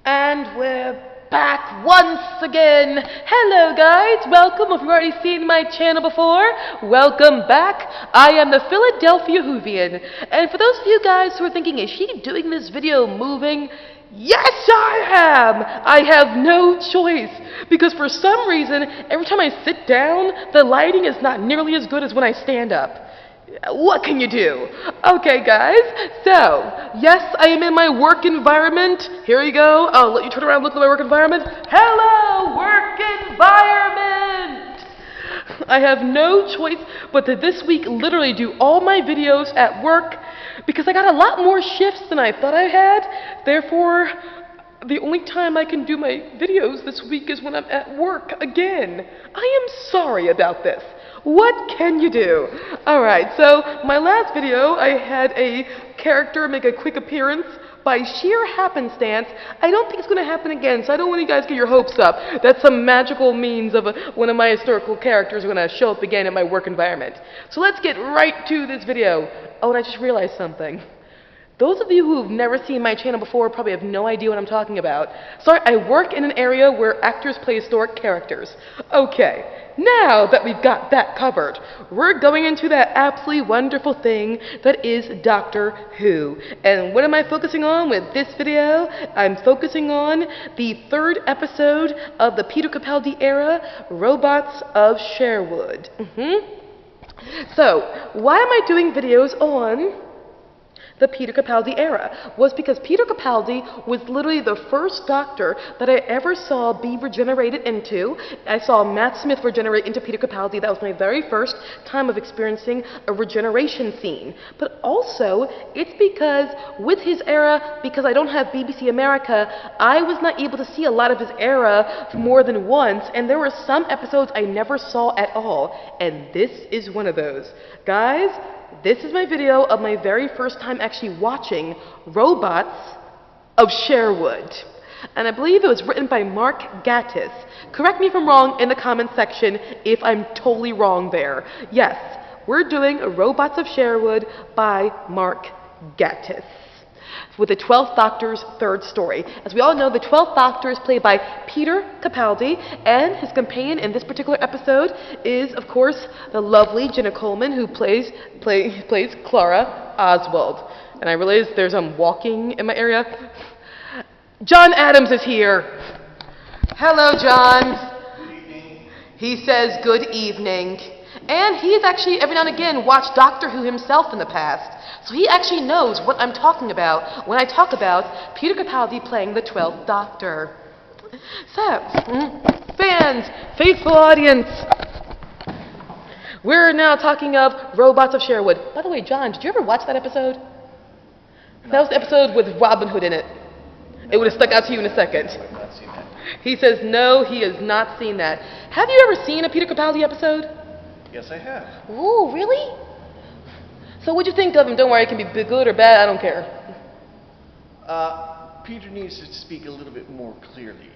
And we're back once again. Hello guys, welcome. If you've already seen my channel before, welcome back. I am the Philadelphia Whovian. And for those of you guys who are thinking, is she doing this video moving? Yes, I am! I have no choice. Because for some reason, every time I sit down, the lighting is not nearly as good as when I stand up. What can you do? Okay, guys, so, yes, I am in my work environment. Here you go. I'll let you turn around and look at my work environment. Hello, work environment! I have no choice but to this week literally do all my videos at work because I got a lot more shifts than I thought I had. Therefore, the only time I can do my videos this week is when I'm at work again. I am sorry about this. What can you do? Alright, so my last video, I had a character make a quick appearance. By sheer happenstance, I don't think it's going to happen again, so I don't want you guys to get your hopes up that some magical means of one of my historical characters are going to show up again in my work environment. So let's get right to this video. Oh, and I just realized something. Those of you who've never seen my channel before probably have no idea what I'm talking about. Sorry, I work in an area where actors play historic characters. Okay, now that we've got that covered, we're going into that absolutely wonderful thing that is Doctor Who. And what am I focusing on with this video? I'm focusing on the third episode of the Peter Capaldi Era, Robots of Sherwood. So, why am I doing videos on the Peter Capaldi Era? Was because Peter Capaldi was literally the first Doctor that I ever saw be regenerated into. I saw Matt Smith regenerate into Peter Capaldi. That was my very first time of experiencing a regeneration scene. But also, it's because with his era, because I don't have BBC America, I was not able to see a lot of his era more than once, and there were some episodes I never saw at all, and this is one of those. Guys, this is my video of my very first time actually watching Robots of Sherwood. And I believe it was written by Mark Gatiss. Correct me if I'm wrong in the comment section if I'm totally wrong there. Yes, we're doing Robots of Sherwood by Mark Gatiss, with the 12th Doctor's third story. As we all know, the 12th Doctor is played by Peter Capaldi, and his companion in this particular episode is, of course, the lovely Jenna Coleman, who plays Clara Oswald. And I realize there's walking in my area. John Adams is here. Hello, John. Good evening. He says good evening. And he's actually, every now and again, watched Doctor Who himself in the past. So he actually knows what I'm talking about when I talk about Peter Capaldi playing the 12th Doctor. So, fans, faithful audience, we're now talking of Robots of Sherwood. By the way, John, did you ever watch that episode? That was the episode with Robin Hood in it. It would have stuck out to you in a second. I've not seen that. He says no, he has not seen that. Have you ever seen a Peter Capaldi episode? Yes, I have. Ooh, really? So what'd you think of him? Don't worry, it can be good or bad, I don't care. Peter needs to speak a little bit more clearly.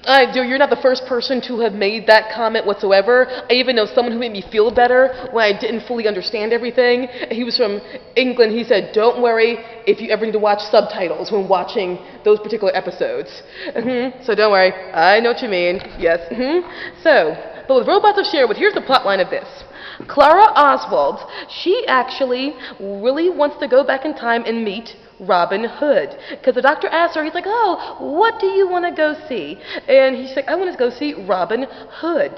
You're not the first person to have made that comment whatsoever. I even know someone who made me feel better when I didn't fully understand everything. He was from England. He said, don't worry if you ever need to watch subtitles when watching those particular episodes. So don't worry, I know what you mean. Yes. So, but with Robots of Sherwood, here's the plot line of this. Clara Oswald, she actually really wants to go back in time and meet Robin Hood. Because the Doctor asked her, he's like, oh, what do you want to go see? And he's like, I want to go see Robin Hood.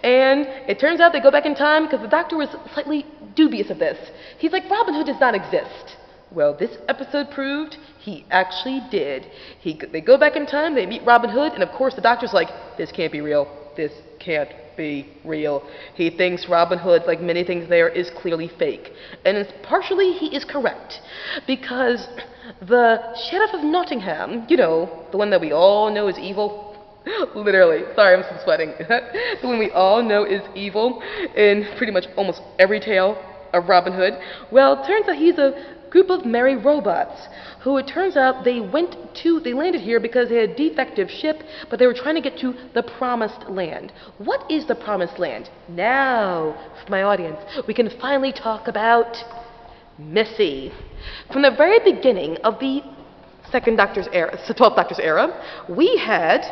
And it turns out they go back in time because the Doctor was slightly dubious of this. He's like, Robin Hood does not exist. Well, this episode proved he actually did. They go back in time, they meet Robin Hood, and of course the Doctor's like, this can't be real. This can't be real. He thinks Robin Hood, like many things there, is clearly fake. And partially he is correct. Because the Sheriff of Nottingham, you know, the one that we all know is evil. Literally. Sorry, I'm still sweating. The one we all know is evil in pretty much almost every tale of Robin Hood. Well, it turns out he's a group of merry robots who, it turns out, they landed here because they had a defective ship, but they were trying to get to the Promised Land. What is the Promised Land? Now, for my audience, we can finally talk about Missy. From the very beginning of the second Doctor's era, the 12th Doctor's era, we had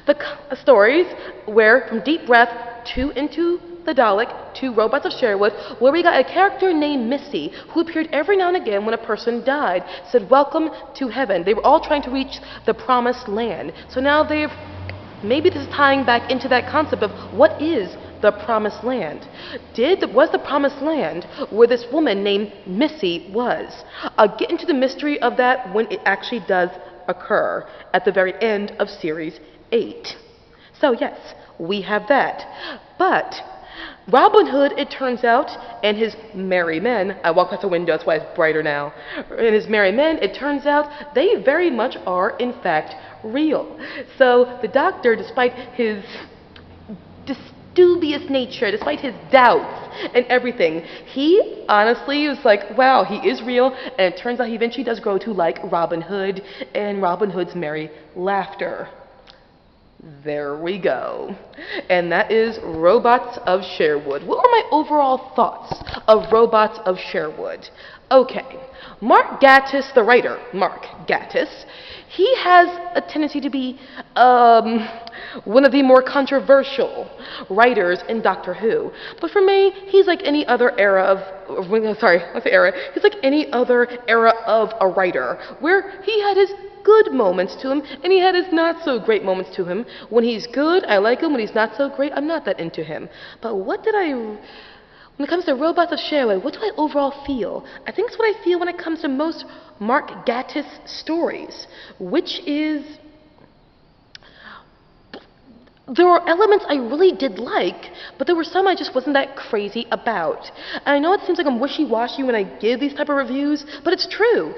the stories where from Deep Breath to Into the Dalek to Robots of Sherwood, where we got a character named Missy who appeared every now and again when a person died, said welcome to heaven. They were all trying to reach the promised land. So now maybe this is tying back into that concept of what is the promised land. Was the promised land where this woman named Missy was? I'll get into the mystery of that when it actually does occur at the very end of Series 8. So yes, we have that. But Robin Hood, it turns out, and his merry men, I walk past the window, that's why it's brighter now, and his merry men, it turns out, they very much are, in fact, real. So the Doctor, despite his dubious nature, despite his doubts and everything, he honestly was like, wow, he is real, and it turns out he eventually does grow to like Robin Hood and Robin Hood's merry laughter. There we go. And that is Robots of Sherwood. What were my overall thoughts of Robots of Sherwood? Okay, Mark Gatiss, the writer, Mark Gatiss, he has a tendency to be one of the more controversial writers in Doctor Who. But for me, he's like any other era of, he's like any other era of a writer, where he had his good moments to him, and he had his not so great moments to him. When he's good, I like him. When he's not so great, I'm not that into him. But when it comes to Robots of Sherwood, what do I overall feel? I think it's what I feel when it comes to most Mark Gatiss stories, which is there were elements I really did like, but there were some I just wasn't that crazy about. And I know it seems like I'm wishy-washy when I give these type of reviews, but it's true.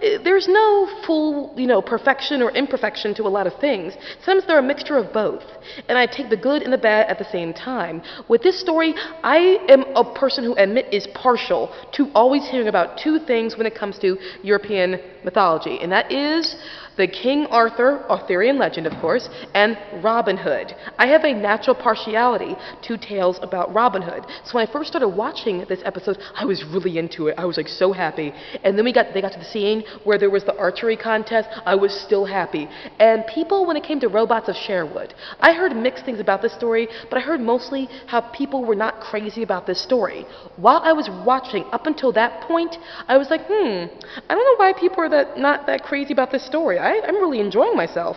There's no full, perfection or imperfection to a lot of things. Sometimes they're a mixture of both, and I take the good and the bad at the same time. With this story, I am a person who is partial to always hearing about two things when it comes to European mythology, and that is the King Arthurian legend, of course, and Robin Hood. I have a natural partiality to tales about Robin Hood. So when I first started watching this episode, I was really into it. I was like so happy. And then they got to the scene where there was the archery contest. I was still happy. And people, when it came to Robots of Sherwood, I heard mixed things about this story, but I heard mostly how people were not crazy about this story. While I was watching, up until that point, I was like, I don't know why people are not that crazy about this story. I'm really enjoying myself.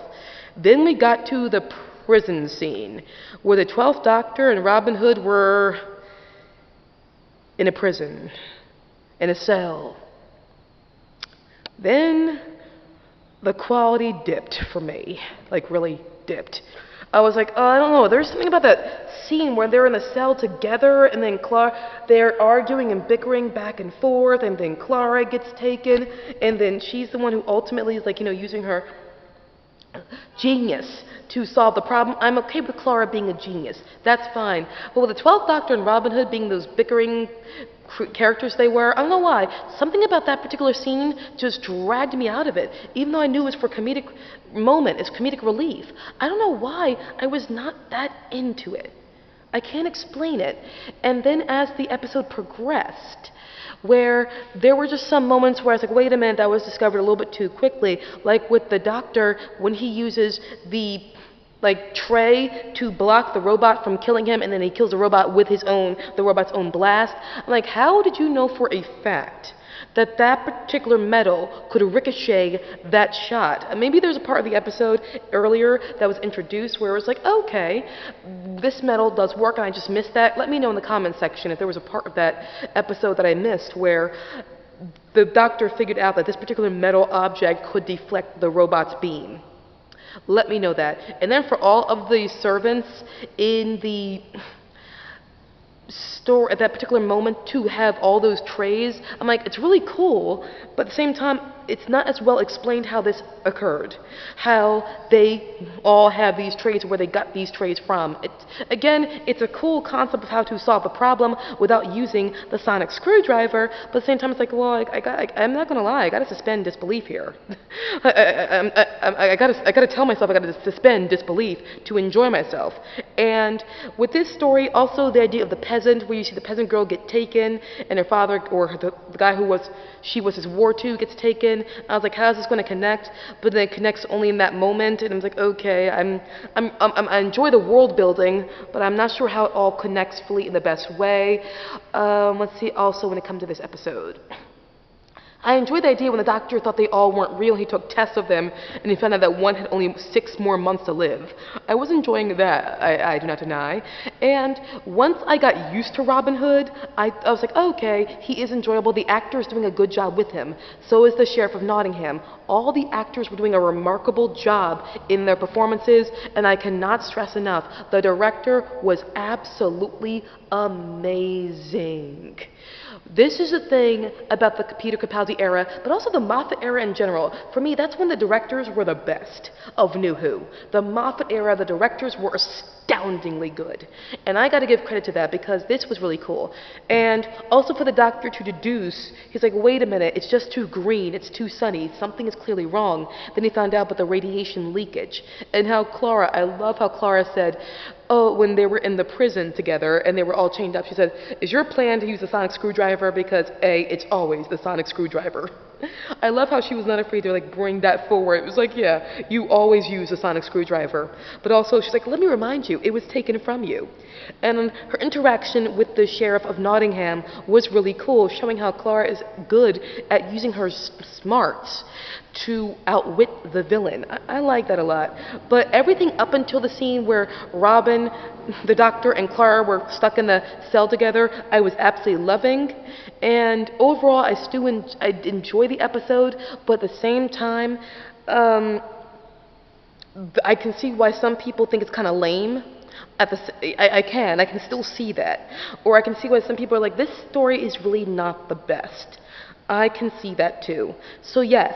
Then we got to the prison scene, where the 12th Doctor and Robin Hood were in a prison, in a cell. Then the quality dipped for me, like really dipped. I was like, I don't know, there's something about that scene where they're in the cell together, and then they're arguing and bickering back and forth, and then Clara gets taken, and then she's the one who ultimately is like, using her genius to solve the problem. I'm okay with Clara being a genius. That's fine. But with the 12th Doctor and Robin Hood being those bickering characters they were, I don't know why, something about that particular scene just dragged me out of it, even though I knew it was for comedic moment, it's comedic relief. I don't know why I was not that into it. I can't explain it. And then as the episode progressed, where there were just some moments where I was like, wait a minute, that was discovered a little bit too quickly, like with the Doctor when he uses the tray to block the robot from killing him, and then he kills the robot with the robot's own blast. I'm like, how did you know for a fact that particular metal could ricochet that shot? Maybe there's a part of the episode earlier that was introduced where it was like, okay, this metal does work and I just missed that. Let me know in the comment section if there was a part of that episode that I missed where the Doctor figured out that this particular metal object could deflect the robot's beam. Let me know that. And then for all of the servants in the store at that particular moment to have all those trays, I'm like, it's really cool, but at the same time, it's not as well explained how this occurred, how they all have these trays, where they got these trays from. It's a cool concept of how to solve the problem without using the sonic screwdriver, but at the same time, it's like, well, I'm not going to lie, I got to suspend disbelief here. I got to tell myself I got to suspend disbelief to enjoy myself. And with this story, also the idea of the pet peasant, where you see the peasant girl get taken, and her father, or the guy she was his war to, gets taken. I was like, how is this going to connect? But then it connects only in that moment, and I was like, okay, I enjoy the world building, but I'm not sure how it all connects fully in the best way. Let's see, also when it comes to this episode. I enjoyed the idea when the doctor thought they all weren't real. He took tests of them, and he found out that one had only 6 more months to live. I was enjoying that, I do not deny. And once I got used to Robin Hood, I was like, okay, he is enjoyable. The actor is doing a good job with him. So is the Sheriff of Nottingham. All the actors were doing a remarkable job in their performances, and I cannot stress enough, the director was absolutely amazing. This is the thing about the Peter Capaldi era, but also the Moffat era in general. For me, that's when the directors were the best of New Who. The Moffat era, the directors were astoundingly good. And I gotta give credit to that because this was really cool. And also for the doctor to deduce, he's like, wait a minute, it's just too green, it's too sunny, something is clearly wrong. Then he found out about the radiation leakage. And how Clara, I love how Clara said, oh, when they were in the prison together and they were all chained up, she said, is your plan to use the sonic screwdriver? Because A, it's always the sonic screwdriver. I love how she was not afraid to like bring that forward. It was like, yeah, you always use a sonic screwdriver. But also she's like, let me remind you, it was taken from you. And her interaction with the Sheriff of Nottingham was really cool, showing how Clara is good at using her smarts to outwit the villain. I like that a lot. But everything up until the scene where Robin, the doctor, and Clara were stuck in the cell together, I was absolutely loving. And overall, I enjoy the episode, but at the same time, I can see why some people think it's kind of lame. I can still see that. Or I can see why some people are like, this story is really not the best. I can see that too. So yes,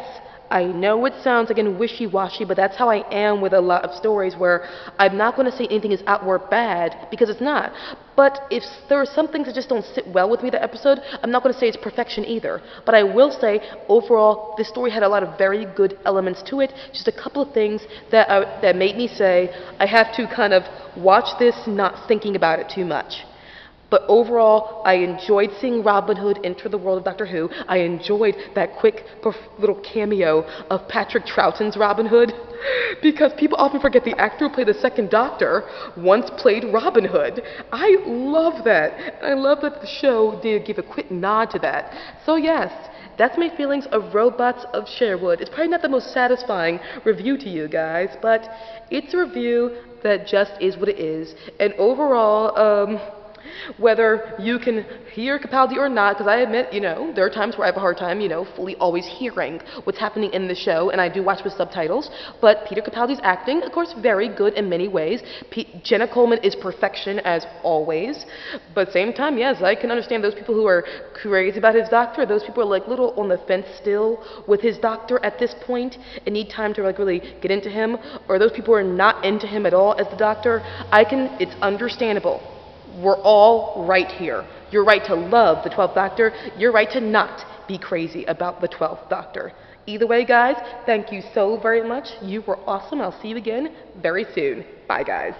I know it sounds again wishy-washy, but that's how I am with a lot of stories where I'm not going to say anything is outright bad because it's not. But if there are some things that just don't sit well with me, the episode, I'm not going to say it's perfection either. But I will say, overall, this story had a lot of very good elements to it. Just a couple of things that made me say I have to kind of watch this not thinking about it too much. But overall, I enjoyed seeing Robin Hood enter the world of Doctor Who. I enjoyed that quick little cameo of Patrick Troughton's Robin Hood, because people often forget the actor who played the second Doctor once played Robin Hood. I love that. And I love that the show did give a quick nod to that. So yes, that's my feelings of Robots of Sherwood. It's probably not the most satisfying review to you guys, but it's a review that just is what it is. And overall, whether you can hear Capaldi or not, because I admit, there are times where I have a hard time, fully always hearing what's happening in the show, and I do watch with subtitles, but Peter Capaldi's acting, of course, very good in many ways. Jenna Coleman is perfection, as always, but at the same time, yes, I can understand those people who are crazy about his doctor, those people are like little on the fence still with his doctor at this point, and need time to like really get into him, or those people who are not into him at all as the doctor. It's understandable. We're all right here. You're right to love the 12th Doctor. You're right to not be crazy about the 12th Doctor. Either way, guys, thank you so very much. You were awesome. I'll see you again very soon. Bye, guys.